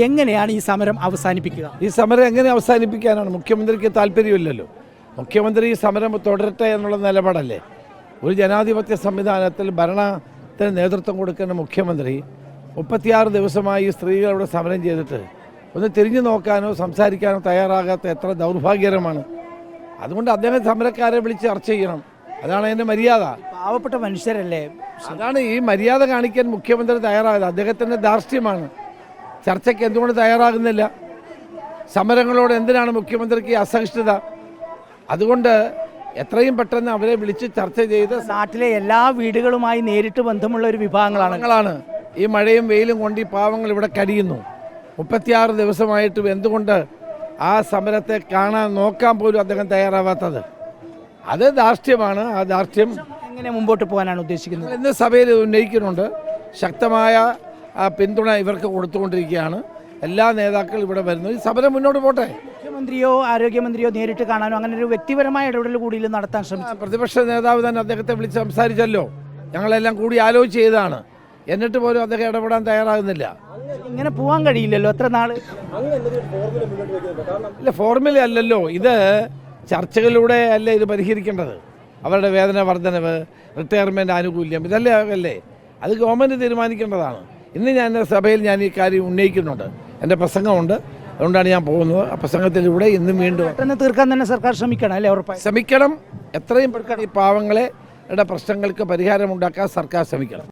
എങ്ങനെയാണ് ഈ സമരം അവസാനിപ്പിക്കുക? ഈ സമരം എങ്ങനെ അവസാനിപ്പിക്കാനാണ്? മുഖ്യമന്ത്രിക്ക് താല്പര്യമില്ലല്ലോ. മുഖ്യമന്ത്രി ഈ സമരം തുടരട്ടെ എന്നുള്ള നിലപാടല്ലേ. ഒരു ജനാധിപത്യ സംവിധാനത്തിൽ ഭരണത്തിന് നേതൃത്വം കൊടുക്കുന്ന മുഖ്യമന്ത്രി 36 ദിവസമായി സ്ത്രീകളോട് സമരം ചെയ്തിട്ട് ഒന്ന് തിരിഞ്ഞു നോക്കാനോ സംസാരിക്കാനോ തയ്യാറാകാത്ത എത്ര ദൗർഭാഗ്യകരമാണ്. അതുകൊണ്ട് അദ്ദേഹം സമരക്കാരെ വിളിച്ച് ചർച്ച ചെയ്യണം. അതാണ് അതിൻ്റെ മര്യാദ. പാവപ്പെട്ട മനുഷ്യരല്ലേ. അതാണ് ഈ മര്യാദ കാണിക്കാൻ മുഖ്യമന്ത്രി തയ്യാറാകുന്നത്. അദ്ദേഹത്തിൻ്റെ ധാർഷ്ട്യമാണ്. ചർച്ചയ്ക്ക് എന്തുകൊണ്ട് തയ്യാറാകുന്നില്ല? സമരങ്ങളോട് എന്തിനാണ് മുഖ്യമന്ത്രിക്ക് അസഹിഷ്ണുത? അതുകൊണ്ട് എത്രയും പെട്ടെന്ന് അവരെ വിളിച്ച് ചർച്ച ചെയ്ത് നാട്ടിലെ എല്ലാ വീടുകളുമായി നേരിട്ട് ബന്ധമുള്ള ഒരു വിഭാഗങ്ങളാണ്. ഈ മഴയും വെയിലും കൊണ്ട് ഈ പാവങ്ങൾ ഇവിടെ കഴിയുന്നു. 36 ദിവസമായിട്ടും എന്തുകൊണ്ട് ആ സമരത്തെ നോക്കാൻ പോലും അദ്ദേഹം തയ്യാറാവാത്തത്? അത് ധാർഷ്ട്യമാണ്. ആ ധാർഷ്ട്യം എങ്ങനെ മുമ്പോട്ട് പോകാനാണ് ഉദ്ദേശിക്കുന്നത്? ഇന്ന് സഭയിൽ ഉന്നയിക്കുന്നുണ്ട്. ശക്തമായ പിന്തുണ ഇവർക്ക് കൊടുത്തുകൊണ്ടിരിക്കുകയാണ്. എല്ലാ നേതാക്കളും ഇവിടെ വരുന്നു. ഈ സമരം മുന്നോട്ട് പോട്ടെ. മുഖ്യമന്ത്രിയോ ആരോഗ്യമന്ത്രിയോ നേരിട്ട് കാണാനോ അങ്ങനെ ഒരു വ്യക്തിപരമായ ഇടപെടൽ കൂടി നടത്താൻ ശ്രമിച്ചു. പ്രതിപക്ഷ നേതാവ് തന്നെ അദ്ദേഹത്തെ വിളിച്ച് സംസാരിച്ചല്ലോ. ഞങ്ങളെല്ലാം കൂടി ആലോചിച്ച് ചെയ്തതാണ്. എന്നിട്ട് പോലും അദ്ദേഹം ഇടപെടാൻ തയ്യാറാകുന്നില്ല. ഇങ്ങനെ പോകാൻ കഴിയില്ലല്ലോ. എത്ര നാള് ഇല്ല, ഫോർമുല അല്ലല്ലോ ഇത്. ചർച്ചകളിലൂടെ അല്ലേ ഇത് പരിഹരിക്കേണ്ടത്. അവരുടെ വേതന വർധനവ്, റിട്ടയർമെൻറ്റ് ആനുകൂല്യം, ഇതല്ലേ അല്ലേ അത് ഗവൺമെൻറ് തീരുമാനിക്കേണ്ടതാണ്. ഇന്ന് ഞാൻ സഭയിൽ ഈ കാര്യം ഉന്നയിക്കുന്നുണ്ട്. എൻ്റെ പ്രസംഗമുണ്ട്. അതുകൊണ്ടാണ് ഞാൻ പോകുന്നത്. ആ പ്രസംഗത്തിലൂടെ ഇന്നും വീണ്ടും തീർക്കാൻ തന്നെ സർക്കാർ ശ്രമിക്കണം അല്ലേ? ഉറപ്പായി ശ്രമിക്കണം. എത്രയും പെട്ടെന്ന് ഈ പാവങ്ങളുടെ പ്രശ്നങ്ങൾക്ക് പരിഹാരമുണ്ടാക്കാൻ സർക്കാർ ശ്രമിക്കണം.